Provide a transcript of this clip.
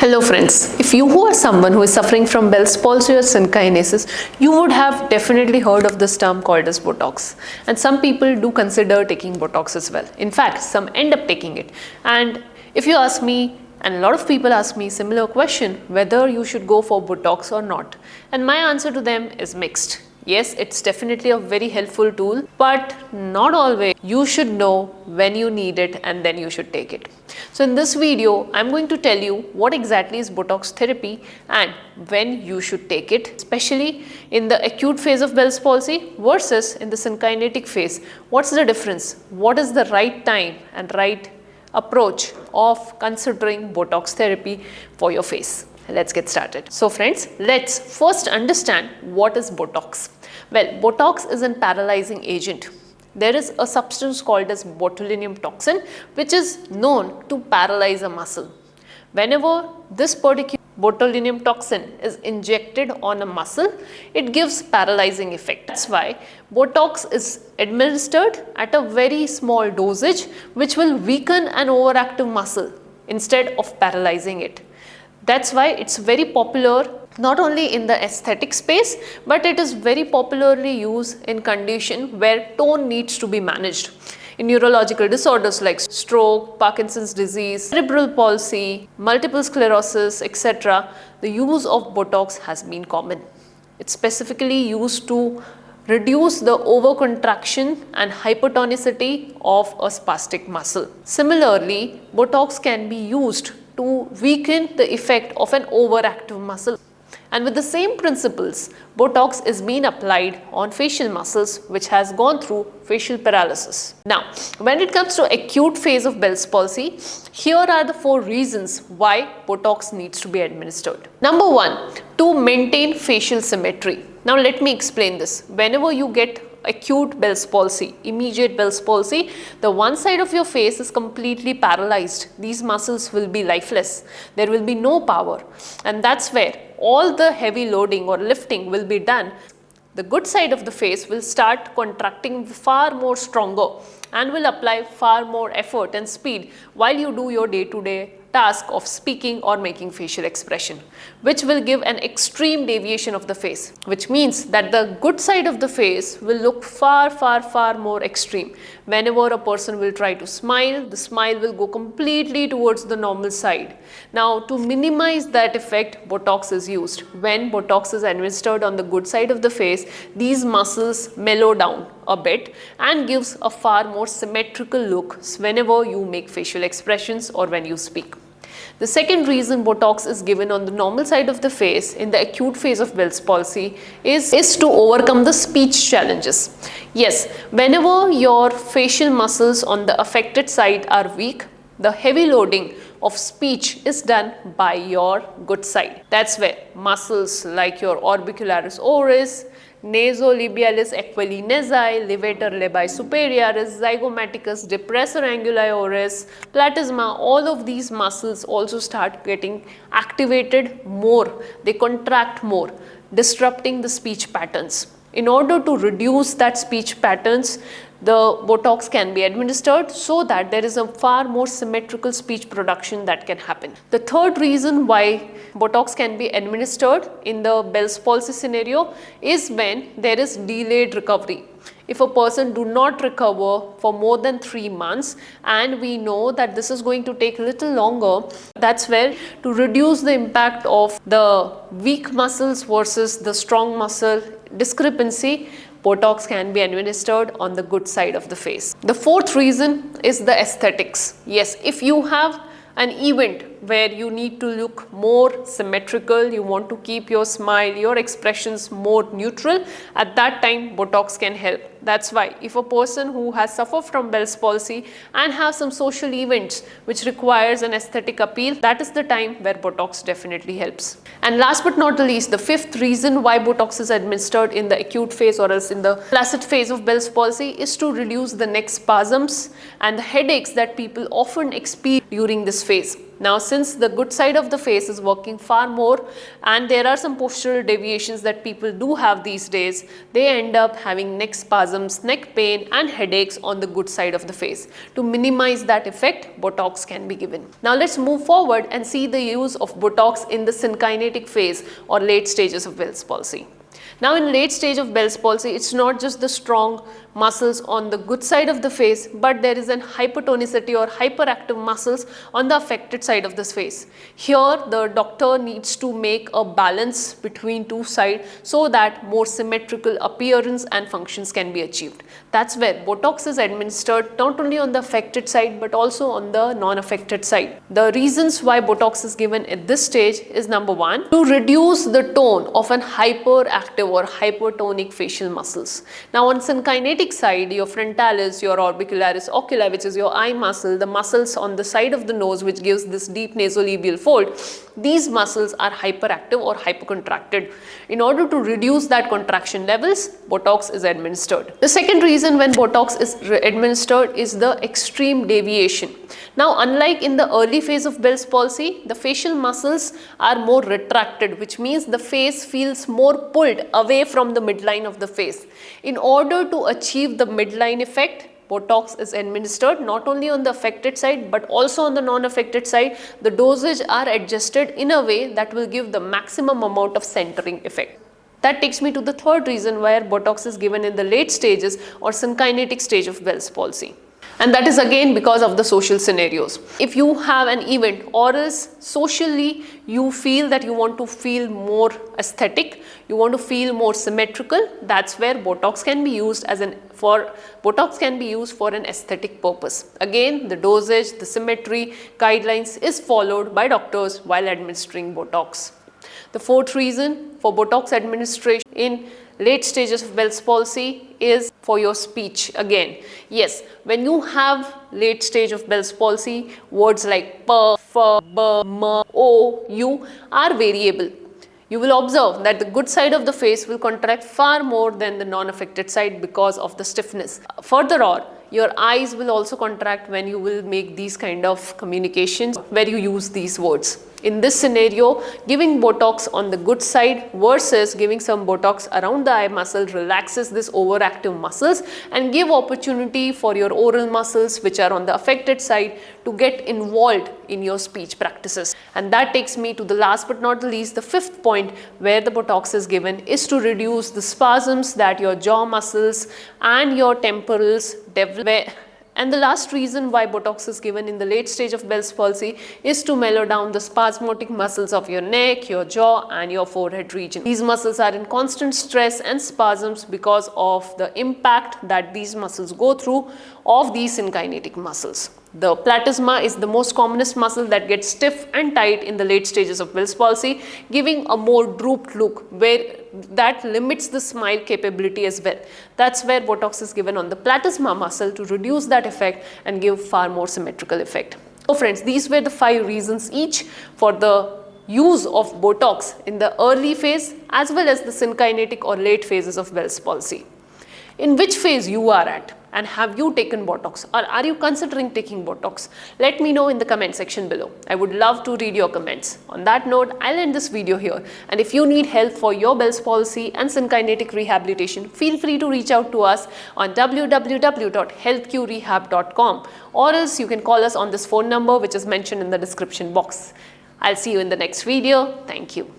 Hello friends, if you are someone who is suffering from Bell's palsy or synkinesis, you would have definitely heard of this term called as Botox. And some people do consider taking Botox as well. In fact, some end up taking it. And if you ask me, and a lot of people ask me similar question, whether you should go for Botox or not. And my answer to them is mixed. Yes, it's definitely a very helpful tool, but not always. You should know when you need it and then you should take it. So in this video, I'm going to tell you what exactly is Botox therapy and when you should take it, especially in the acute phase of Bell's palsy versus in the synkinetic phase. What's the difference? What is the right time and right approach of considering Botox therapy for your face? Let's get started. So friends, let's first understand what is Botox. Well, Botox is a paralyzing agent. There is a substance called as botulinum toxin which is known to paralyze a muscle. Whenever this particular botulinum toxin is injected on a muscle, it gives paralyzing effect. That's why Botox is administered at a very small dosage which will weaken an overactive muscle instead of paralyzing it. That's why it's very popular not only in the aesthetic space, but it is very popularly used in condition where tone needs to be managed. In neurological disorders like stroke, Parkinson's disease, cerebral palsy, multiple sclerosis, etc., the use of Botox has been common. It's specifically used to reduce the overcontraction and hypertonicity of a spastic muscle. Similarly, Botox can be used to weaken the effect of an overactive muscle. And with the same principles, Botox is being applied on facial muscles which has gone through facial paralysis. Now, when it comes to acute phase of Bell's palsy, here are the 4 reasons why Botox needs to be administered. Number 1, to maintain facial symmetry. Now let me explain this. Whenever you get acute Bell's palsy, immediate Bell's palsy, the one side of your face is completely paralyzed. These muscles will be lifeless. There will be no power. And that's where all the heavy loading or lifting will be done. The good side of the face will start contracting far more stronger and will apply far more effort and speed while you do your day-to-day task of speaking or making facial expression, which will give an extreme deviation of the face, which means that the good side of the face will look far more extreme. Whenever a person will try to smile, the smile will go completely towards the normal side. Now, to minimize that effect, Botox is used. When Botox is administered on the good side of the face, these muscles mellow down a bit and gives a far more symmetrical look whenever you make facial expressions or when you speak. The second reason Botox is given on the normal side of the face in the acute phase of Bell's palsy is to overcome the speech challenges. Yes, whenever your facial muscles on the affected side are weak, the heavy loading of speech is done by your good side. That's where muscles like your orbicularis oris, nasolabialis equalinesi, levator labii superioris, zygomaticus, depressor anguli oris, platysma, all of these muscles also start getting activated more. They contract more, disrupting the speech patterns. In order to reduce that speech patterns, the Botox can be administered so that there is a far more symmetrical speech production that can happen. The third reason why Botox can be administered in the Bell's palsy scenario is when there is delayed recovery. If a person do not recover for more than 3 months, and we know that this is going to take a little longer, that's where to reduce the impact of the weak muscles versus the strong muscle discrepancy, Botox can be administered on the good side of the face. The fourth reason is the aesthetics. Yes, if you have an event where you need to look more symmetrical, you want to keep your smile, your expressions more neutral, at that time Botox can help. That's why if a person who has suffered from Bell's palsy and have some social events which requires an aesthetic appeal, that is the time where Botox definitely helps. And last but not the least, the fifth reason why Botox is administered in the acute phase or else in the placid phase of Bell's palsy is to reduce the neck spasms and the headaches that people often experience during this phase. Now, since the good side of the face is working far more and there are some postural deviations that people do have these days, they end up having neck spasms, neck pain and headaches on the good side of the face. To minimize that effect, Botox can be given. Now, let's move forward and see the use of Botox in the synkinetic phase or late stages of Bell's palsy. Now, in late stage of Bell's palsy, it's not just the strong muscles on the good side of the face, but there is an hypertonicity or hyperactive muscles on the affected side of this face. Here, the doctor needs to make a balance between two sides so that more symmetrical appearance and functions can be achieved. That's where Botox is administered not only on the affected side but also on the non-affected side. The reasons why Botox is given at this stage is number one, to reduce the tone of an hyperactive or hypertonic facial muscles. Now, on synkinetic side, your frontalis, your orbicularis oculi, which is your eye muscle, the muscles on the side of the nose which gives this deep nasolabial fold, these muscles are hyperactive or hypercontracted. In order to reduce that contraction levels, Botox is administered. The second reason when Botox is administered is the extreme deviation. Now, unlike in the early phase of Bell's palsy, the facial muscles are more retracted, which means the face feels more pulled away from the midline of the face. In order to achieve the midline effect, Botox is administered not only on the affected side but also on the non-affected side. The dosage are adjusted in a way that will give the maximum amount of centering effect. That takes me to the third reason why Botox is given in the late stages or synkinetic stage of Bell's palsy. And that is again because of the social scenarios. If you have an event or else socially you feel that you want to feel more aesthetic, you want to feel more symmetrical, that's where Botox can be used for an aesthetic purpose. Again, the dosage, the symmetry guidelines is followed by doctors while administering Botox. The fourth reason for Botox administration in late stages of Bell's palsy is for your speech. Again, yes, when you have late stage of Bell's palsy, words like p, f, b, m, o, u are variable. You will observe that the good side of the face will contract far more than the non-affected side because of the stiffness. Furthermore, your eyes will also contract when you will make these kind of communications where you use these words. In this scenario, giving Botox on the good side versus giving some Botox around the eye muscle relaxes this overactive muscles and give opportunity for your oral muscles which are on the affected side to get involved in your speech practices. And that takes me to the last but not the least, the fifth point where the Botox is given is to reduce the spasms that your jaw muscles and your temporals develop. And the last reason why Botox is given in the late stage of Bell's palsy is to mellow down the spasmodic muscles of your neck, your jaw and your forehead region. These muscles are in constant stress and spasms because of the impact that these muscles go through of these synkinetic muscles. The platysma is the most commonest muscle that gets stiff and tight in the late stages of Bell's palsy, giving a more drooped look where that limits the smile capability as well. That's where Botox is given on the platysma muscle to reduce that effect and give far more symmetrical effect. So friends, these were the 5 reasons each for the use of Botox in the early phase as well as the synkinetic or late phases of Bell's palsy. In which phase you are at? And have you taken Botox or are you considering taking Botox? Let me know in the comment section below. I would love to read your comments. On that note, I'll end this video here. And if you need help for your Bell's palsy and synkinetic rehabilitation, feel free to reach out to us on www.healthqrehab.com or else you can call us on this phone number which is mentioned in the description box. I'll see you in the next video. Thank you.